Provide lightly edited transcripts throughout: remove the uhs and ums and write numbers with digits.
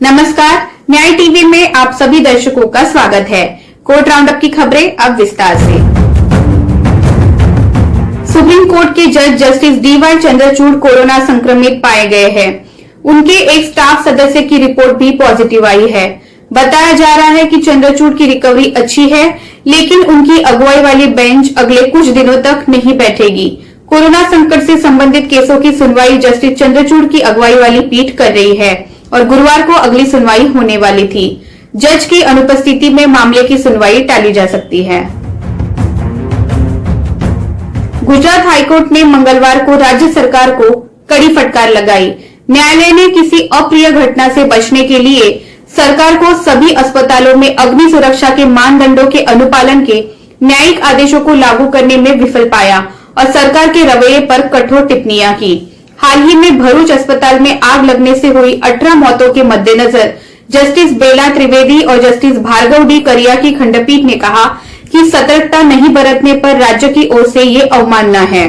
नमस्कार, न्याय टीवी में आप सभी दर्शकों का स्वागत है। कोर्ट राउंडअप की खबरें अब विस्तार से। सुप्रीम कोर्ट के जज जस्टिस डी.वाई. चंद्रचूड़ कोरोना संक्रमित पाए गए हैं। उनके एक स्टाफ सदस्य की रिपोर्ट भी पॉजिटिव आई है। बताया जा रहा है कि चंद्रचूड़ की रिकवरी अच्छी है, लेकिन उनकी अगुवाई वाली बेंच अगले कुछ दिनों तक नहीं बैठेगी। कोरोना संकट से संबंधित केसों की सुनवाई जस्टिस चंद्रचूड़ की अगुवाई वाली पीठ कर रही है और गुरुवार को अगली सुनवाई होने वाली थी। जज की अनुपस्थिति में मामले की सुनवाई टाली जा सकती है। गुजरात हाईकोर्ट ने मंगलवार को राज्य सरकार को कड़ी फटकार लगाई। न्यायालय ने किसी अप्रिय घटना से बचने के लिए सरकार को सभी अस्पतालों में अग्नि सुरक्षा के मानदंडों के अनुपालन के न्यायिक आदेशों को लागू करने में विफल पाया और सरकार के रवैये पर कठोर टिप्पणियां की। हाल ही में भरूच अस्पताल में आग लगने से हुई 18 मौतों के मद्देनजर जस्टिस बेला त्रिवेदी और जस्टिस भार्गव डी करिया की खंडपीठ ने कहा कि सतर्कता नहीं बरतने पर राज्य की ओर से ये अवमानना है।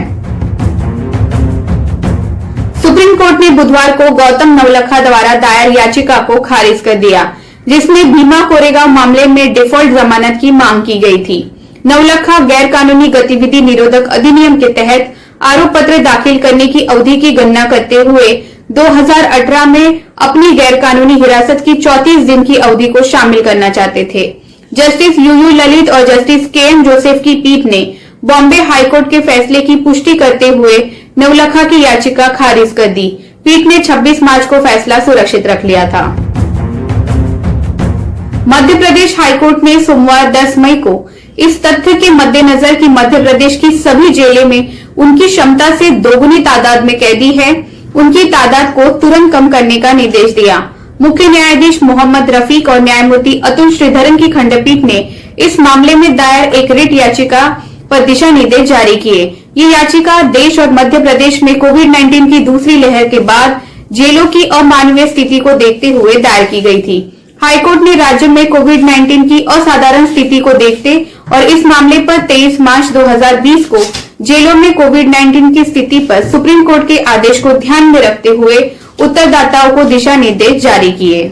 सुप्रीम कोर्ट ने बुधवार को गौतम नवलखा द्वारा दायर याचिका को खारिज कर दिया, जिसमें भीमा कोरेगांव मामले में डिफॉल्ट जमानत की मांग की गई थी। नवलखा गैर कानूनी गतिविधि निरोधक अधिनियम के तहत आरोप पत्र दाखिल करने की अवधि की गणना करते हुए 2018 में अपनी गैर कानूनी हिरासत की 34 दिन की अवधि को शामिल करना चाहते थे। जस्टिस यूयू ललित और जस्टिस के.एम. जोसेफ की पीठ ने बॉम्बे हाईकोर्ट के फैसले की पुष्टि करते हुए नवलखा की याचिका खारिज कर दी। पीठ ने 26 मार्च को फैसला सुरक्षित रख लिया था। मध्य प्रदेश हाईकोर्ट ने सोमवार 10 मई को इस तथ्य के मद्देनजर कि मध्य प्रदेश की सभी जेलें में उनकी क्षमता से दोगुनी तादाद में कैदी है, उनकी तादाद को तुरंत कम करने का निर्देश दिया। मुख्य न्यायाधीश मोहम्मद रफीक और न्यायमूर्ति अतुल श्रीधरन की खंडपीठ ने इस मामले में दायर एक रिट याचिका पर दिशा निर्देश जारी किए। ये याचिका देश और मध्य प्रदेश में कोविड-19 की दूसरी लहर के बाद जेलों की अमानवीय स्थिति को देखते हुए दायर की गई थी। हाईकोर्ट ने राज्य में कोविड-19 की असाधारण स्थिति को देखते और इस मामले पर 23 मार्च 2020 को जेलों में कोविड-19 की स्थिति पर सुप्रीम कोर्ट के आदेश को ध्यान में रखते हुए उत्तरदाताओं को दिशा निर्देश जारी किए।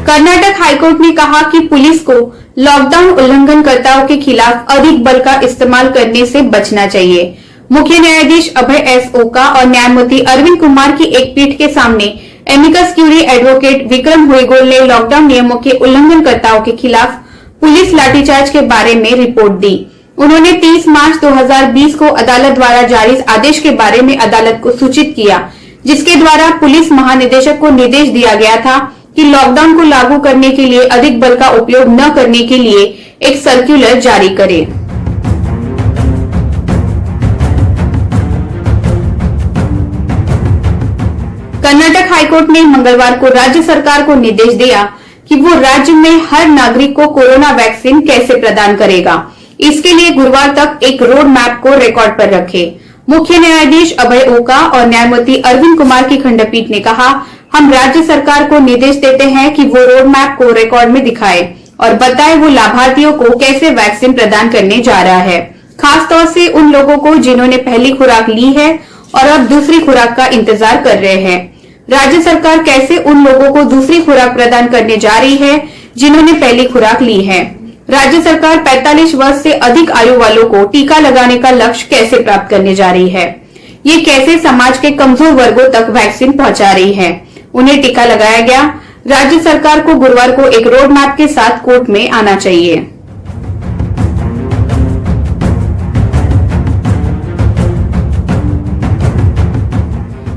कर्नाटक हाईकोर्ट ने कहा कि पुलिस को लॉकडाउन उल्लंघनकर्ताओं के खिलाफ अधिक बल का इस्तेमाल करने से बचना चाहिए। मुख्य न्यायाधीश अभय एस ओका और न्यायमूर्ति अरविंद कुमार की एक पीठ के सामने एमिकस क्यूरी एडवोकेट विक्रम हुईगोल ने लॉकडाउन नियमों के उल्लंघनकर्ताओं के खिलाफ पुलिस लाठीचार्ज के बारे में रिपोर्ट दी। उन्होंने 30 मार्च 2020 को अदालत द्वारा जारी आदेश के बारे में अदालत को सूचित किया, जिसके द्वारा पुलिस महानिदेशक को निर्देश दिया गया था कि लॉकडाउन को लागू करने के लिए अधिक बल का उपयोग न करने के लिए एक सर्कुलर जारी करे। कर्नाटक हाईकोर्ट ने मंगलवार को राज्य सरकार को निर्देश दिया कि वो राज्य में हर नागरिक को कोरोना वैक्सीन कैसे प्रदान करेगा। इसके लिए गुरुवार तक एक रोड मैप को रिकॉर्ड पर रखे। मुख्य न्यायाधीश अभय ओका और न्यायमूर्ति अरविंद कुमार की खंडपीठ ने कहा, हम राज्य सरकार को निर्देश देते हैं कि वो रोड मैप को रिकॉर्ड में दिखाए और बताए वो लाभार्थियों को कैसे वैक्सीन प्रदान करने जा रहा है, खासतौर से उन लोगों को जिन्होंने पहली खुराक ली है और अब दूसरी खुराक का इंतजार कर रहे हैं। राज्य सरकार कैसे उन लोगों को दूसरी खुराक प्रदान करने जा रही है जिन्होंने पहली खुराक ली है। राज्य सरकार 45 वर्ष से अधिक आयु वालों को टीका लगाने का लक्ष्य कैसे प्राप्त करने जा रही है। ये कैसे समाज के कमजोर वर्गों तक वैक्सीन पहुंचा रही है, उन्हें टीका लगाया गया। राज्य सरकार को गुरुवार को एक रोड मैप के साथ कोर्ट में आना चाहिए।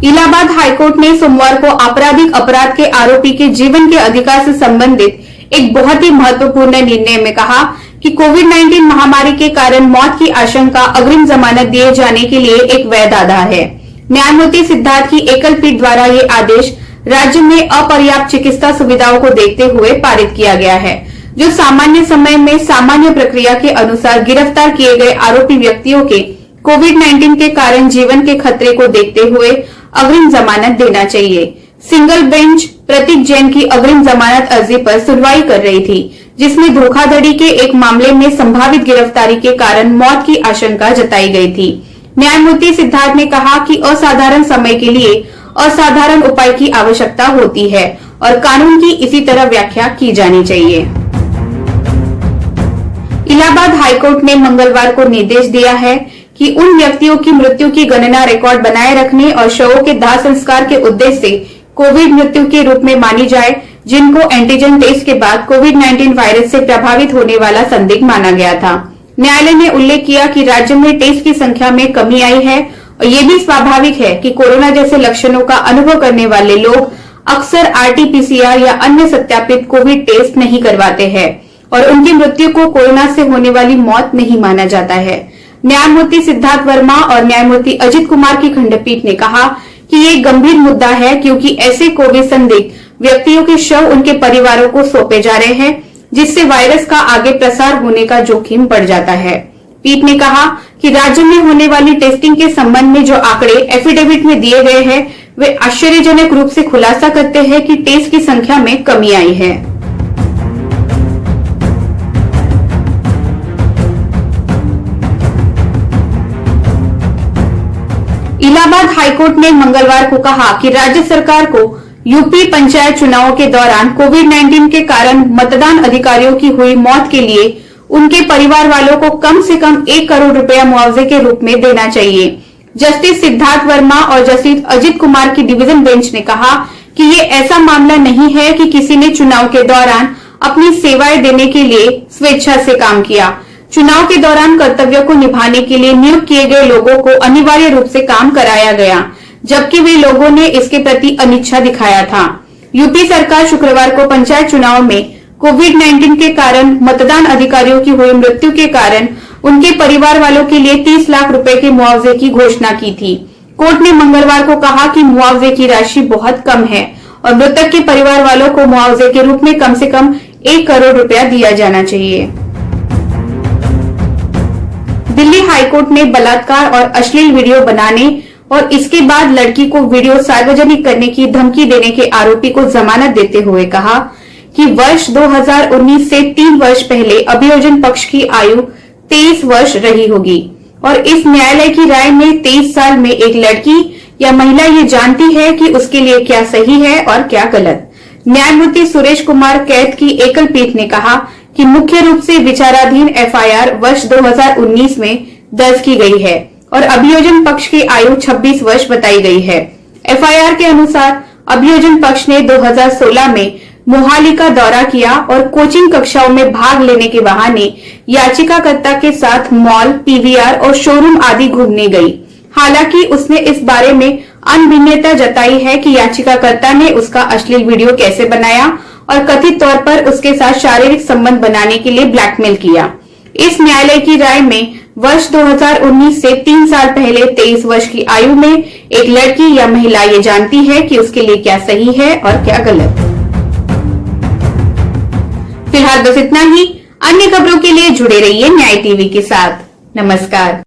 इलाहाबाद हाईकोर्ट ने सोमवार को आपराधिक अपराध के आरोपी के जीवन के अधिकार से संबंधित एक बहुत ही महत्वपूर्ण निर्णय में कहा कि कोविड-19 महामारी के कारण मौत की आशंका अग्रिम जमानत दिए जाने के लिए एक वैध आधार है। न्यायमूर्ति सिद्धार्थ की एकल पीठ द्वारा ये आदेश राज्य में अपर्याप्त चिकित्सा सुविधाओं को देखते हुए पारित किया गया है, जो सामान्य समय में सामान्य प्रक्रिया के अनुसार गिरफ्तार किए गए आरोपी व्यक्तियों के कोविड-19 के कारण जीवन के खतरे को देखते हुए अग्रिम जमानत देना चाहिए। सिंगल बेंच प्रतीक जैन की अग्रिम जमानत अर्जी पर सुनवाई कर रही थी, जिसमें धोखाधड़ी के एक मामले में संभावित गिरफ्तारी के कारण मौत की आशंका जताई गई थी। न्यायमूर्ति सिद्धार्थ ने कहा कि असाधारण समय के लिए असाधारण उपाय की आवश्यकता होती है और कानून की इसी तरह व्याख्या की जानी चाहिए। इलाहाबाद हाईकोर्ट ने मंगलवार को निर्देश दिया है कि उन व्यक्तियों की मृत्यु की गणना रिकॉर्ड बनाए रखने और शवों के दाह संस्कार के उद्देश्य से कोविड मृत्यु के रूप में मानी जाए, जिनको एंटीजन टेस्ट के बाद कोविड-19 वायरस से प्रभावित होने वाला संदिग्ध माना गया था। न्यायालय ने उल्लेख किया कि राज्य में टेस्ट की संख्या में कमी आई है और ये भी स्वाभाविक है कि कोरोना जैसे लक्षणों का अनुभव करने वाले लोग अक्सर आरटी-पीसीआर या अन्य सत्यापित कोविड टेस्ट नहीं करवाते हैं और उनकी मृत्यु को कोरोना से होने वाली मौत नहीं माना जाता है। न्यायमूर्ति सिद्धार्थ वर्मा और न्यायमूर्ति अजित कुमार की खंडपीठ ने कहा कि ये गंभीर मुद्दा है क्योंकि ऐसे कोविड संदिग्ध व्यक्तियों के शव उनके परिवारों को सौंपे जा रहे हैं, जिससे वायरस का आगे प्रसार होने का जोखिम बढ़ जाता है। पीठ ने कहा कि राज्य में होने वाली टेस्टिंग के संबंध में जो आंकड़े एफिडेविट में दिए गए हैं, वे आश्चर्यजनक रूप से खुलासा करते हैं कि टेस्ट की संख्या में कमी आई है। इलाहाबाद हाईकोर्ट ने मंगलवार को कहा कि राज्य सरकार को यूपी पंचायत चुनावों के दौरान कोविड-19 के कारण मतदान अधिकारियों की हुई मौत के लिए उनके परिवार वालों को कम से कम 1 करोड़ रुपया मुआवजे के रूप में देना चाहिए। जस्टिस सिद्धार्थ वर्मा और जस्टिस अजित कुमार की डिवीजन बेंच ने कहा कि ये ऐसा मामला नहीं है कि किसी ने चुनाव के दौरान अपनी सेवाएं देने के लिए स्वेच्छा से काम किया। चुनाव के दौरान कर्तव्यों को निभाने के लिए नियुक्त किए गए लोगों को अनिवार्य रूप से काम कराया गया, जबकि वे लोगों ने इसके प्रति अनिच्छा दिखाया था। यूपी सरकार शुक्रवार को पंचायत चुनाव में कोविड-19 के कारण मतदान अधिकारियों की हुई मृत्यु के कारण उनके परिवार वालों के लिए 30 लाख रुपए के मुआवजे की घोषणा की थी। कोर्ट ने मंगलवार को कहा कि मुआवजे की राशि बहुत कम है और मृतक के परिवार वालों को मुआवजे के रूप में कम से कम 1 करोड़ रुपया दिया जाना चाहिए। दिल्ली हाईकोर्ट ने बलात्कार और अश्लील वीडियो बनाने और इसके बाद लड़की को वीडियो सार्वजनिक करने की धमकी देने के आरोपी को जमानत देते हुए कहा कि वर्ष 2019 से 3 वर्ष पहले अभियोजन पक्ष की आयु 23 वर्ष रही होगी और इस न्यायालय की राय में 23 साल में एक लड़की या महिला ये जानती है कि उसके लिए क्या सही है और क्या गलत। न्यायमूर्ति सुरेश कुमार कैत की एकल पीठ ने कहा कि मुख्य रूप से विचाराधीन एफआईआर वर्ष 2019 में दर्ज की गई है और अभियोजन पक्ष की आयु 26 वर्ष बताई गई है। एफआईआर के अनुसार अभियोजन पक्ष ने 2016 में मोहाली का दौरा किया और कोचिंग कक्षाओं में भाग लेने के बहाने याचिकाकर्ता के साथ मॉल, पीवीआर और शोरूम आदि घूमने गई। हालांकि उसने इस बारे में अनभिन्नता जताई है कि याचिकाकर्ता ने उसका अश्लील वीडियो कैसे बनाया और कथित तौर पर उसके साथ शारीरिक संबंध बनाने के लिए ब्लैकमेल किया। इस न्यायालय की राय में वर्ष 2019 से 3 साल पहले 23 वर्ष की आयु में एक लड़की या महिला ये जानती है कि उसके लिए क्या सही है और क्या गलत। फिलहाल बस इतना ही। अन्य खबरों के लिए जुड़े रहिए न्याय टीवी के साथ। नमस्कार।